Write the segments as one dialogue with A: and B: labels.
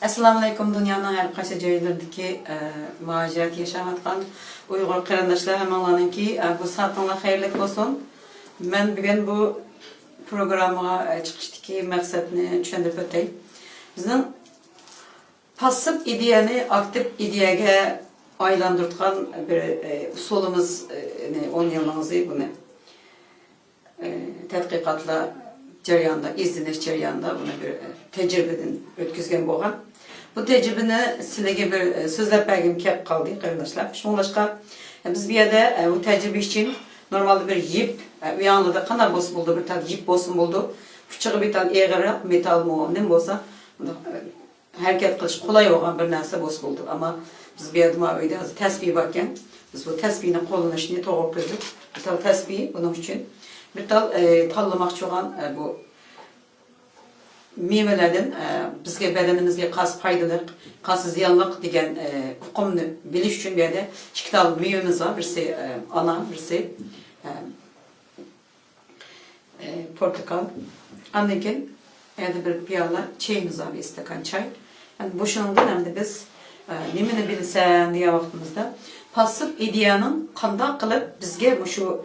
A: Assalamu alaykum, dünyanın her qaysı joylarındaki muhacirat yaşamayotgan Uyghur qarindoshlar hammalarınki bu saatinlar xayrli olsun. Ben bugün bu programga chiqishdagi maqsadni tushuntirib o'tay. Bizning passiv ideyani aktiv ideyaga aylantirgan bir usulimiz 10 yılımızı bunu tadqiqotlar jarayonida, izlanish jarayonida buni bir tecrübeden ötküzgen bo'lgan. Bu tecrübeni sizlarga bir so'zlab bergim kelib qoldi, qarindoshlar. Shuningdek, biz bu yerda bu tecrübe için normalde bir yip, u yanında qanday bo'lsa bo'ldi, bir tal yip bo'lsin bo'ldi. Kuchig'i bir tal eg'irroq metal nim bo'lsa, harakat qilish qulay bo'lgan bir narsa bo'lsa bo'ldi. Ammo biz bu yerda uyda tasbih bor ekan. Biz bu tasbihni qo'llanishni to'g'ri qildik. Bu tal tasbih buning uchun bir tal tanlamoqchi bo'lgan bu meyvelerden bizge bedenimizge kas faydalı, kas ziyanlık degan hukumunu biliş için bir de iki tane meyvemiz var. Birisi ana, birisi portakal. Anlayken evde bir piyala çayımız var, bir istakan çay. Yani boşundan hem de biz nemini bilsen diye vaktimizde pasif ideyanın kandak kılıp bizge bu şu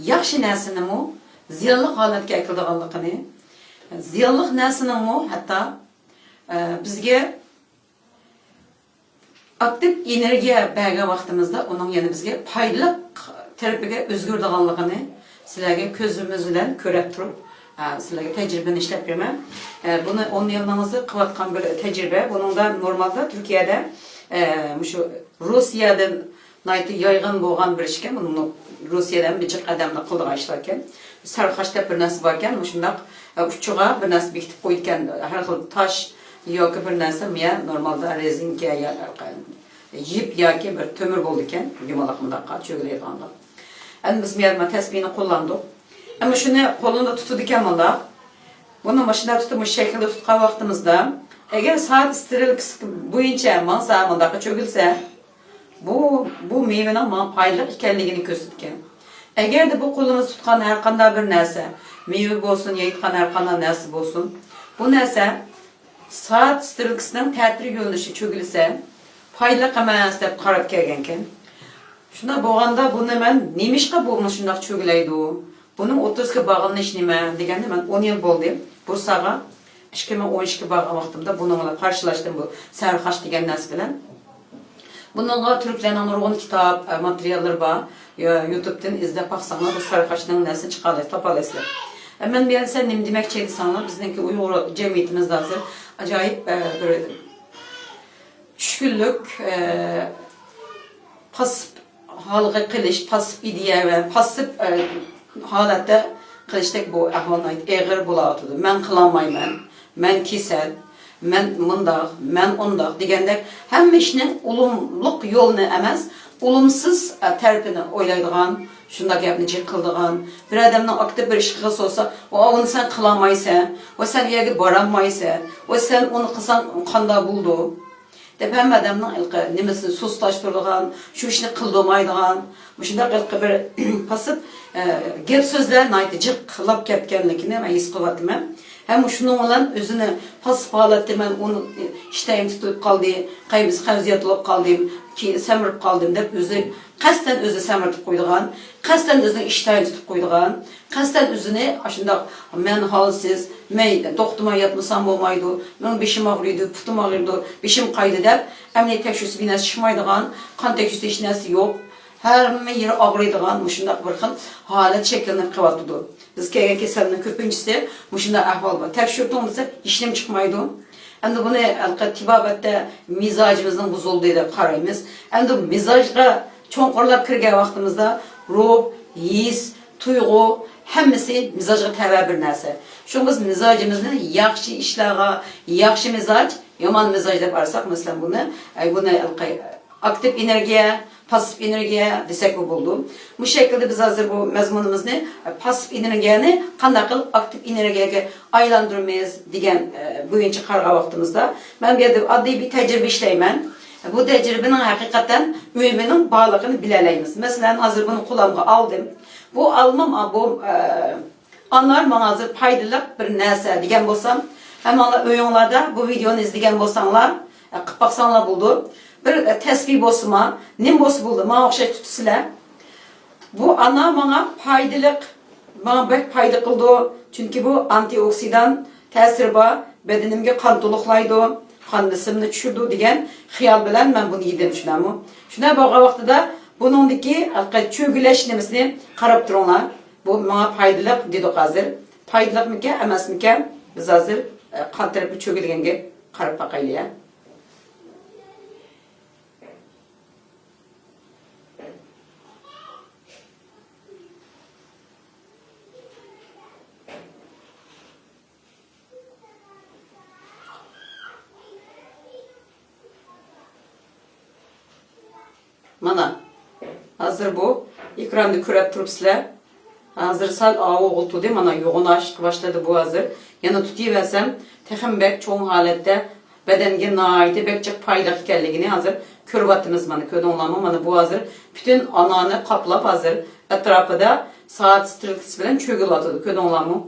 A: yaxşı nesini mu ziyanlık haletke ekildığanlıkını ziyanlıq nəsinin mu hatta bizge aktiv energiya bəgə vaxtımızda onun yani bizge paylıq tərəfəgə özgürdüğanlığını sizlərə közümüzdən körəb turub sizlərə təcrübəni işləb verməm. Bunu 10 yılımızı qıvatqan bir təcrübə. Bunun da normalda Türkiye'de şu Rusiyadan yaygın bolğan bir işkən. Bunu Rusiyadan bir cıq adamla qıldığı işlərkən sarxaşda bir nəsi varkən, şundaq uçuğa bir nəsi bekitib qoyurkən, hər xil taş yoki bir nəsi normalda rezinka yip yoki bir tömür bolduken, yumalaq mındaqqa çögüləyətqandı. Biz miyadma təsbihini qollandıq. Ama şunu qolunda tutudikən mındaq, bunu maşında tutmuş şəkildə tutqan vaxtımızda, eğer saat istirilkisi boyunca mansa mındaqqa çögülsə, bu meyvenin paylıq ikənligini göstərkən. Eğer de bu kolumuz tutkan her qanday bir narsa, meyve bolsun, yeyitkan her qanday narsa bolsun, bu narsa saat stilkisining ta'tir yo'nalishi cho'gilsa, paylıq emas deb qarab kelgankan. Shunda bo'lganda buni men nemishqa bo'lmi shundaq cho'gilaydi? Buning o'ttizga bog'lanish nima deganda men 10 yil bo'ldi. Bursaga 2012 borgan vaqtimda buni bilan qarshilashdim bu sarxash degan narsa bilan. Bununla Türklerden nurgun kitap, materyallar var. YouTube'dan izlep baksanlar bu sarıkaçların nesini çıkarlar, tapalasılar. Ben bir sen ne demek şeydi sana, bizdeki Uyghur cemiyetimizde hazır acayip böyle şükürlük, pasif halığı kılış, pasif ideya ve pasif halette kılıştık bu ahvalına eğer bulatıdı. Men kılamayım, men kesel. Men mındaq, men ondaq degəndə həm işinin olumluq yolunu emas, olumsuz tərəfini oylaydığan, şunda gəbini cik qıldığan, bir adamın aktiv bir iş qılsa olsa, onu sen qılamaysan, o sen yəqi baramaysan, o sen onu qılsan qanda buldu. Dep həm adamın nemesini suslaşdırılğan, şu işini qıldımaydıgan, şunda bir pasıb gep sözlər nayti cik qılab ketkenlikini mən his qılatıma. Hem şunun olan özünü pasif halatda ben onu işteyim tutup kaldı, kaybız xavziyatılıp kaldım, ki semirip kaldım dep özü kasten özü semirip koyduğun, kasten özünü işteyim tutup koyduğun, kasten özünü aşında men halsiz, men doktoruma yatmasam olmaydı, men beşim ağrıydı, putum ağrıydı, beşim kaydı dep, emniyet tekşüsü bir nəsi çıkmaydıgan, kan tekşüsü hiç nəsi yok. Her yeri ağrıydıgan, muşundaq bir xil halet şeklini qıvatıdı. Biz kelgen keselinin köpüncüsü, muşundaq ahval var. Tekşürtüğümüzde işlem çıkmaydı. Endi bunu tibabette mizacımızın bozulduğu da qarayımız. Endi mizajga çoğunqurlap kirgen vaqtimizda ruh, his, tuyğu, hemmisi mizajga təvə bir narsa. Şun biz mizacımızı yaxşı işlərə, yaxşı mizac, yaman mizac dep arasaq, mesela bunu aktif energiya, pasif energiya desek bu buldu. Bu şekilde biz hazır bu mezmunumuz ne? Pasif energiyani qanday qilib aktif energiyaga aylandırmayız degan bo'yicha qarg'a vaqtimizda ben bir yerde adli bir tecrübe işleymen. Bu tecrübenin hakikaten mühiminin bağlılığını bilelayımız. Mesela hazır bunu kulağıma aldım. Bu almam bu anlar bana hazır paydalı bir narsa degan bo'lsam Hemen öyünlarda bu videonu izleyen bolsanlar, qıp baksanlar buldu. Bir tesbih bolsuma, nim bolsa buldu, bana okşay tutusizlar. Bu ana bana faydalık, bana bek fayda kıldı. Çünkü bu antioksidan tesiri var, bedenimge kan toluqlaydı, kan besimini düşürdü degan xiyal bilen ben bunu yedim şunamı. Şuna bağa vaqtida bunundaki çögüleş nemesini qarab turinglar. Bu bana faydalık dedik hazır. Faydalık mıken, emas mıken? Biz hazır kan terapi çögülgenge qarab bakaylı ya. Mana hazır bu ekranda körüp turupsizlar. Hazır sal ağı oldu değil, mana yoğunlaşıp başladı bu hazır. Yana tutuyversem texim bek çoğun halette bedenge naiti bek çok faydalı ekanligini hazır körüp attınız mana ködünlamı mana bu hazır. Bütün ananı kaplap hazır etrafıda saat strelkisi bilen çögül atıdı ködünlamı.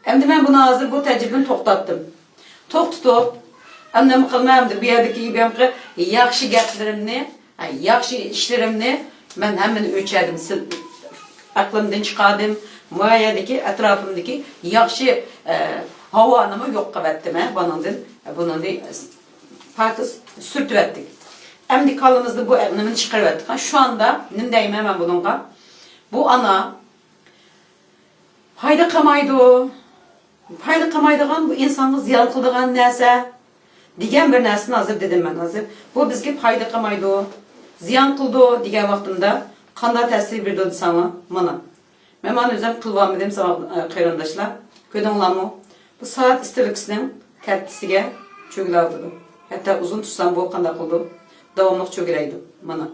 A: Endi ben bunu hazır bu tecrübeni toxtattım. Toxtutup annem kılmayamdı bir yerdeki gibi yaxşı gaplerimni, yaxşı işlerimni ben hemen ölçerdim. Aklımdan çıkardım. Muayyadaki etrafımdaki yaxşı havanımı yok kavettim. Bunun da farkı sürtüvettik. Hem de kalımızda bu evnimini çıkarıvettik. Şu anda nindeyim hemen bununla. Bu ana fayda kamaydı. Fayda kamaydıgan bu insanı ziyan kıldığan neyse diyen bir nesini hazır dedim ben hazır. Bu bizge fayda kamaydı. Ziyan kıldı diyen vaktimde kanda tesir verdi sana mana. Ben bana özüm kılvam dedim sana kıyrandaşlar. Ködünler mı? Bu saat istilikisinin tertisiga çögül aldı. Hatta uzun tutsam bu kanda kıldı. Davamlık çögüleydi mana.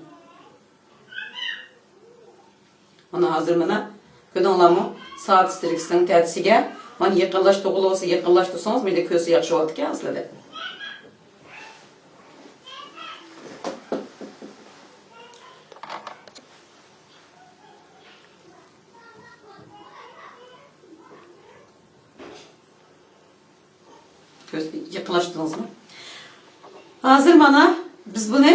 A: Mana hazır mana. Ködünler mı? Saat istilikisinin tertisiga man yakınlaş doğulu olsa yakınlaş tutsanız bir de kösü yakşı oldu ki aslında. Yakınlaştınız mı? Hazır bana biz bunu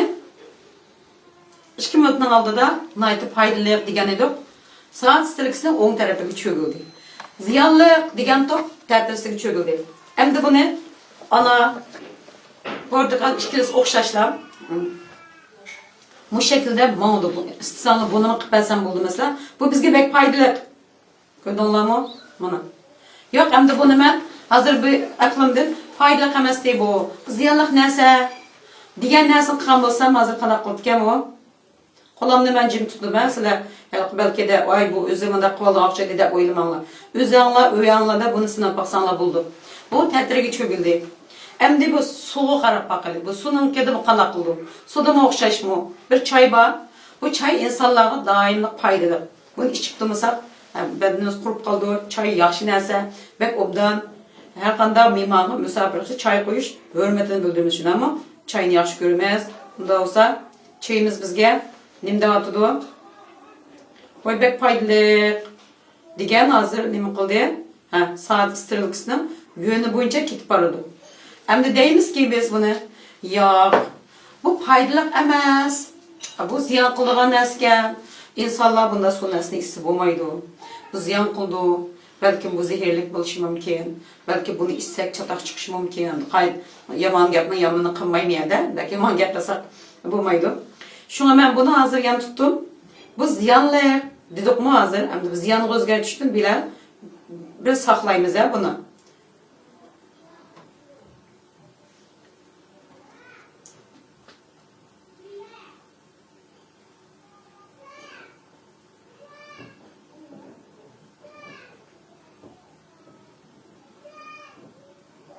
A: 2 minutdan aldı da naytı faydalı degan edik. Saat istilikisinin o'ng tarafiga çögüldü. Ziyanlık degan top tertisiga çögüldü. Endi bunu ana portakal ikilisi o'xshashlar. Bu şekilde mağdur bu. İstisanlı bunu qilib bilsam bo'ldi mesela. Bu bizga bek faydalı. Ko'rdinglarmi? Mana. Yo'q, endi bunu men hazır bir aklımdan faydalı emas deydi bu. Ziyanlık narsa degan narsani qilgan bo'lsam hozir qanaqa qilib ekan bu? Qo'limni men jim tutdim. Sizlar belki de ay bu o'zimda qoldi o'xshaydi deb o'ylamanglar. O'yanglarda buni sinab baqsanglar bo'ldi. Bu ta'tiriga cho'gildi. Endi bu suvi qarab baqaylik. Bu suvninkida bu qanaqa qildi? Suvda o'xshashmi? Bir choy bor. Bu choy insonlarga doimli foydali. Buni ichib turmasak, bedenimiz qurib qoldi. Choy yaxshi narsa. Bek obdan her qanday mehmonga musofirga choy qo'yish hurmatini bildiramiz shuni, ammo choyni yaxshi ko'ramiz. Bunda olsa choyimiz bizga nimda atadi? Voy bek foydali degan hozir nima qildi? Soat strelkasining yo'li bo'yicha ketib boradi. Endi deymizki biz bunu yo'q, bu foydali emas. Bu ziyon qiladigan narsa. İnsanlar bunda su narsani his bo'lmaydi. Bu ziyon qildi. Belki bu zehirlik bo'lishi mumkin. Belki bunu içsek çatak çıkışı mumkin. Yaman gapni yomoni qilmayman-da. Lekin yomon gaplasak bo'lmaydi. Şuna ben bunu hazır yan tuttum. Bu ziyanlı dedik mi hazır? Endi biz ziyanı o'zgartirishni bilan biz saqlaymiz ya bunu.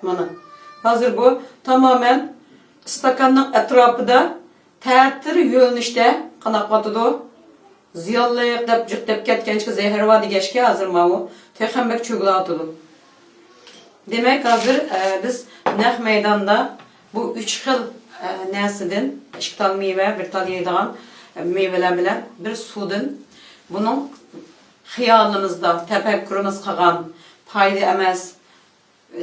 A: Mana. Hazır bu tamamen stakanın etrafında ta'tir yo'linishda qanaqa qotidi? Ziyonliq deb jiqdab ketgancha zehir va degashga hazır mau texambek cho'g'latidi. Demek hazır biz naq maydonda bu 3 xil narsadan 2 tal meva, 1 tal yeydigan mevalar bilan bir suvdan bunun xiyolimizda tafakkurimiz qilgan foyda emas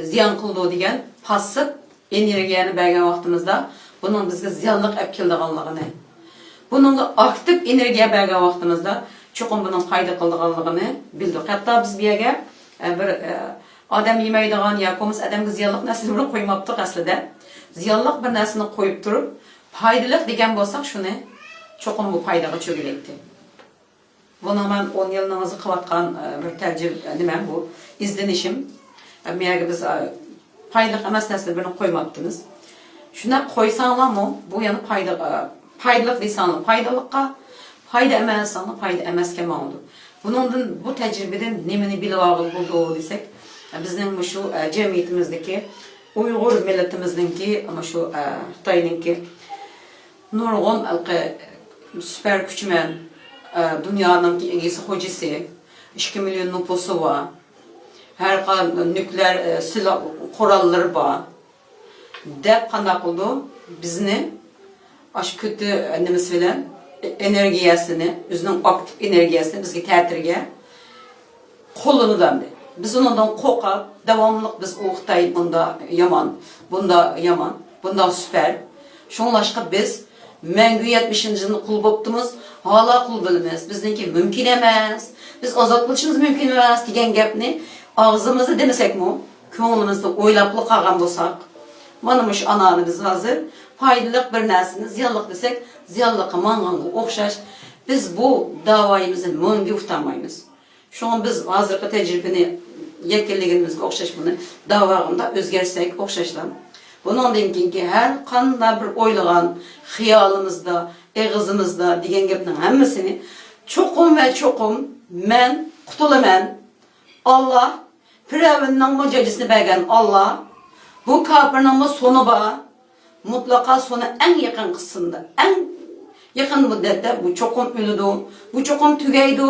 A: ziyan kıldı diyen pasif energiyani bergen vaktimizde bunun bizge ziyanlık ep kildiğanlığını, bunun aktif energiya bergen vaktimizde çoğun bunun fayda kıldığanlığını bildik. Hatta biz bir yere bir adam yemeydiğen yakomuz adamga ziyanlık nesini koymaptık aslında. Ziyanlık bir nesini koyup durup faydalık degen bolsak şunu çoğun bu faydaga çögülekti. Bunu ben 10 yılın namazı kılatkan bir tercih bu izlenişim. Meyge biz faydalık emas nesini birini koymaptınız. Şuna koysanlar mı bu yanı faydalık deysanlar faydalıkka fayda emesanlar fayda emeske oldu. Bunun bu tecrübeden nemini bilip ağıl bulduğu desek bizden şu cemiyetimizdeki Uygur milletimizdeki ama şu Xitay'ınki nurgun süper küçümen dünyanın egisi hocası 2 milyon nüfusu var. Her kan nükleer silah kuralları var. Dep kandak oldu bizni aş kötü nemiz bilen enerjisini, özünün aktif enerjisini bizge tertirge kolunu döndü. Biz ondan kokar, devamlılık biz Xitay bunda yaman, bunda yaman, bunda süper. Şonlaşka biz Mengü 70. yılını kul boptumuz, hala kul bilmez. Bizdenki mümkün emez. Biz azat buluşumuz mümkün emez degen gapni ağzımızda demesek mi? Köngülümüzde oylaplı kalgan bolsak, manamış ananı biz hazır, faydalık bir nersini ziyanlık desek, ziyanlıkı manganga okşaş. Biz bu davayımızı mümkün utamayız. Şu an biz hazırki tecrübeni yekilliğimizle okşaş bunu davağında özgersek okşaşlan. Bunun deyin ki her kanda bir oylagan hiyalımızda, eğizimizde diyen gapның hemmisini çokum ve çokum men kutulaman. Allah Firavun'un mucizesini bergen Allah bu kafirnin sonu ba mutlaka sonu en yakın kısımda, en yakın müddette bu çokum ölüdü, bu çokum tügeydi.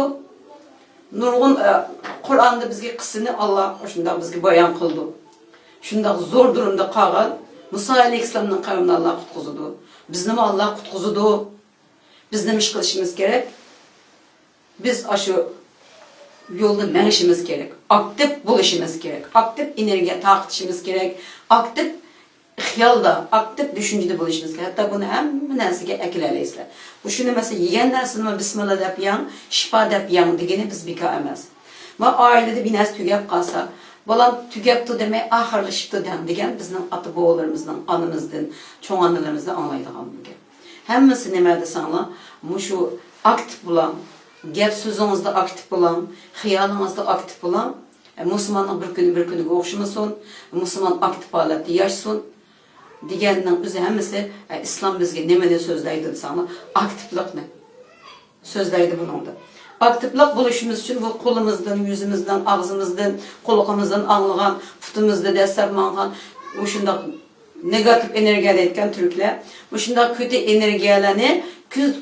A: Nurgun Kur'an'da bizge kısını Allah şunda bizge bayan kıldı. Şunda zor durumda kalgan Musa Aleyhisselam'ın kavmini Allah kutkuzudu. Bizni mi Allah kutkuzudu? Biz ne iş kılışımız gerek? Biz aşı yolda menişimiz gerek. Aktif buluşumuz gerek. Aktif enerjiye takışımız gerek. Aktif hiyalda, aktif düşüncede buluşumuz gerek. Hatta bunu hem nesige ekileleyizler. Bu şunu mesela yiyen nersini Bismillah dep yan, şifa dep yan degeni biz bika emez. Ve ailede bir nes tügep kalsa, balam tügepti demey ahırlaşıptı degen bizden atı boğalarımızdan, anımızdan, çoğun anılarımızdan anlaydığım bu. Hemmisi nemede sana, şu aktif bulan, gep sözünüzde aktif bulan, hiyalınızda aktif bulan, Müslümanın bir günü okşumasın, Müslüman aktif halatı yaşsın, degenin özü hemmisi İslam bizge nemede sözleydi sana, aktiflik ne? Sözleydi bunun da. Aktiflik buluşumuz için bu kolumuzdan, yüzümüzden, ağzımızdan, kulağımızdan anlayan, putumuzda destekmangan, bu şunda negatif enerjiyle etken Türkler, bu şunda kötü enerjilerini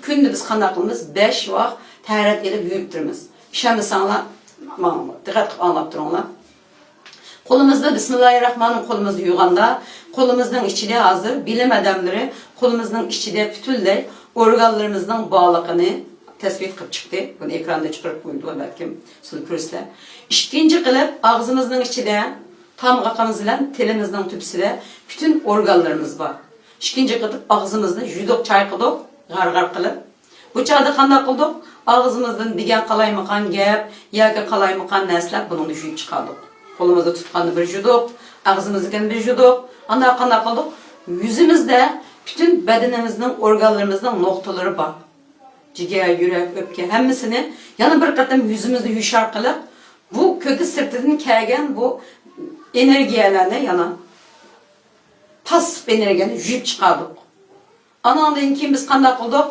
A: günde biz kanakımız 5 vakit taharet edip büyüttürümüz. Şimdi sana dikkat anlatıp durunlar. Kolumuzda Bismillahirrahmanirrahim kolumuzu yuğanda, kolumuzdan içinde hazır bilim adamları, kolumuzdan içinde bütünler organlarımızdan bağlılığını tespit kılıp çıktı. Bunu ekranda çıkarıp koydular belki sülkürüsler. İkinci kılıp ağzımızın içinde tam kakamızla telimizden tüpsüde bütün organlarımız var. İkinci kılıp ağzımızda judok çayqıdık, gargar kılıp. Bu çağda kanda kıldık, ağzımızdan digen kalaymakan gep, yaga kalaymakan nesler bunun düşüp çıkardık. Kolumuzda tutkanı bir judok, ağzımızdan bir judok, anda kanda kıldık. Yüzümüzde bütün bedenimizin organlarımızdan noktaları var. Ciğer, yürek, öpke hemmisini yana bir katım yüzümüzde yuşar kılıp bu kötü sırtından kelgen bu enerjiyelerine yana pasif enerjiyeni yüp çıkardık. Anandan kim biz kanda kıldık?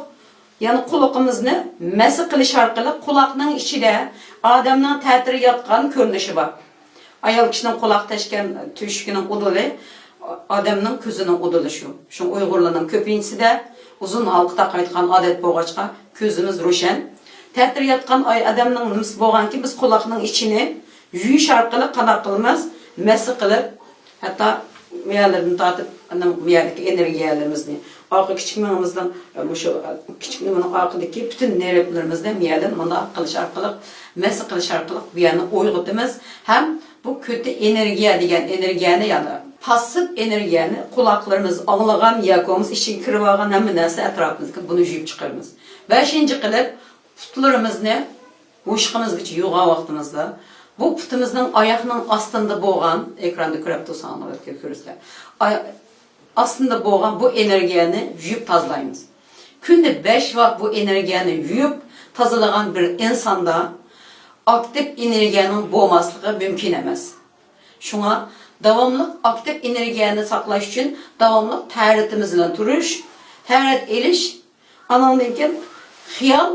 A: Yani kulağımızı mesi kılış arkalı kulağının içinde adamın tətiri yatkan görünüşü var. Ayal kişinin kulak teşken tüşkünün udulu adamın közünün udulu şu. Şu Uygurlarının köpüncüsü de uzun halkta kayıtkan adet boğaçka közümüz roşen. Tətiri yatkan adamın nımsı boğan ki biz kulağının içini yüyüş arkalı kanakılımız mesi kılıp hatta meyalerini tatıp meyaleki enerjiyelerimizni arka küçükmenimizden şu küçükmenin arkadaki bütün nöronlarımızda meyalin bunda kılış arkalık mesi kılış arkalık bir yana oygutumuz hem bu kötü energiya degan energiyani yani pasif energiyani kulaklarımız ağlagan yakomuz işin kirib olgan hamma narsa atrofimizga buni yuyib chiqaramiz. 5-chi qilib putlarimizni boshqimizgacha yuvgan vaqtimizda bu putimizning oyoqning ostida bo'lgan ekranda ko'rib tursangiz ko'rasizlar. Aslında bo'lgan bu energiyani yuyib tozalaymiz. Kunda 5 vaqt bu energiyani yuyib tozalagan bir insonda aktif energiyanın bo'lmasligi mümkün emas. Shunga davomli aktif energiyani saqlash uchun davomli taratimiz bilan turish, tarat elish, anandan keyin xiyol,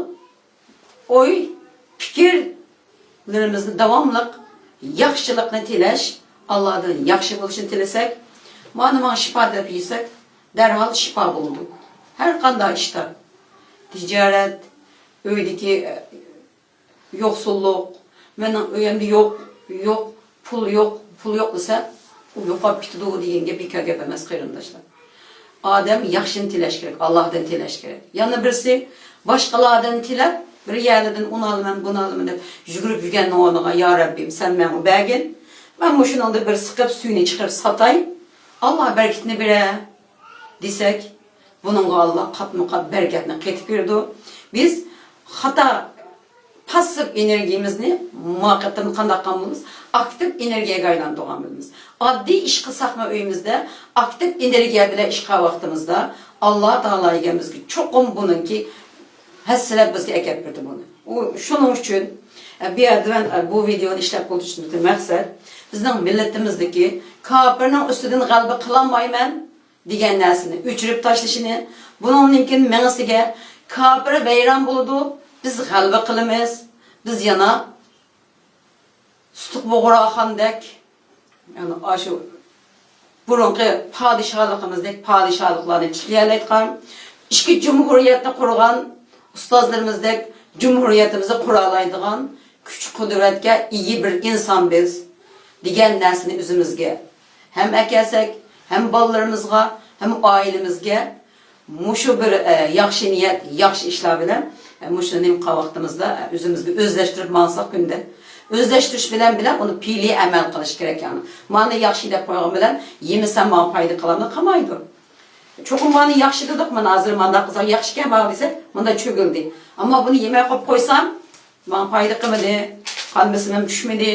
A: o'y, fikrlarimizni davomli yaxshilikni tilash, Allohdan yaxshi bo'lishini tilasak, mana şifa deb yesak, derhal şifa buldu. Her qanday ishda, ticaret, uydagi yoksulluk, mening uyimda yok, pul yok desa, u yo'qolib ketdi deganga bekor gap emas qarindoshlar. Odam yaxshini tilash kerak, Allohdan tilash kerak. Yana birisi boshqalardan tilab, bir yerdan uni olaman, buni olaman deb yugurib yurgan o'rniga, "Ya Rabbim, sen menga bergin. Men shuningda bir siqib suyini chiqarib satay. Allah bereketini bire desek, bununla Allah kat bereketini ketip verdi. Biz hata pasif enerjimizni muhakkakten kandakamımız aktif enerjiye aylandırganımız. Addi iş kılsak mı öyümüzde aktif enerjiye bile işqa vaktimizde Allah Teala egemizki çokum bunun ki hesseler bizge ekep verdi bunu. Şunun için bir yerden bu videonu işlep oluşturduğum maksat bizning milletimizdeki kafirning ustidan g'alaba qilolmayman degan narsani o'chirib tashlashini, buningdan keyin mengisiga kafir vayron bo'ladi, biz g'alaba qilamiz, biz yana sutuq bo'g'roqandek, yani shu burunqi podshohligimizdek podshohliklarni tiklayalayotgan, ichki jumhuriyatni qurgan ustozlarimizdek jumhuriyatimizni qura oladigan kuch qudratga ega bir inson biz degan narsani o'zimizga hem ekelsak, hem bolalarımızga, hem ailemizga mushu bir yaxshi niyat, yaxshi ishlar bilan mushu nimqa vaqtimizda o'zimizga o'zlashtirib mansak kunda. O'zlashtirish bilan uni pili amal qilish kerak yani. Mani yaxshi deb qo'ygan bilan yemisam men foyda qilamni qilmaydi. Cho'qim mani yaxshi dedik, men hozir menda qilsam yaxshi ekan bor desak, menda cho'gildi. Ammo buni yemay qo'yib qo'ysam, men foyda qilmadi, qalbisim ham tushmadi.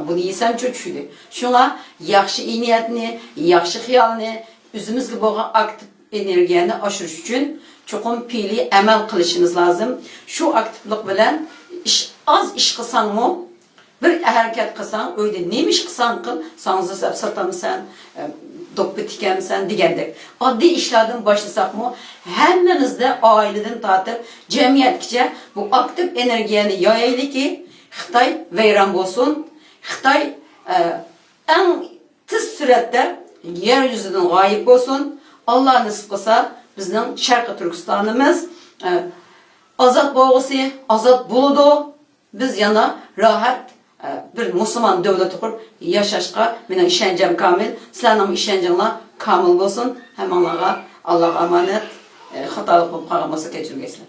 A: Bunu yesem çok düşüdü. Şuna yaxşı niyetini, yaxşı xiyalini, özümüzge bo'lgan aktif energiyani oshirish uchun cho'qim pili amal qilishimiz lazım. Şu aktiflik bilan az ish qilsangmi, bir harakat qilsang, uyda nima ish qilsang qil, sangizni satamsan, do'ppi tikamsan degandek. Oddiy ishlardan boshlashaqmi, hammamizda oiladan tortib jamiyatgacha bu aktif energiyani yoyaylikki, Xitoy vayron bo'lsin. Xitoy en tez süratte yeryüzünden gayip olsun. Allah nasip kılsa bizden Şarkı Türkistan'ımız azat boğusu, azat buludu. Biz yana rahat bir Müslüman devleti kurup yaşaşka benim işencem kamil. Sizlerin işencenler kamil olsun. Hem Allah'a emanet hatalık bu kavramızı geçirmesin.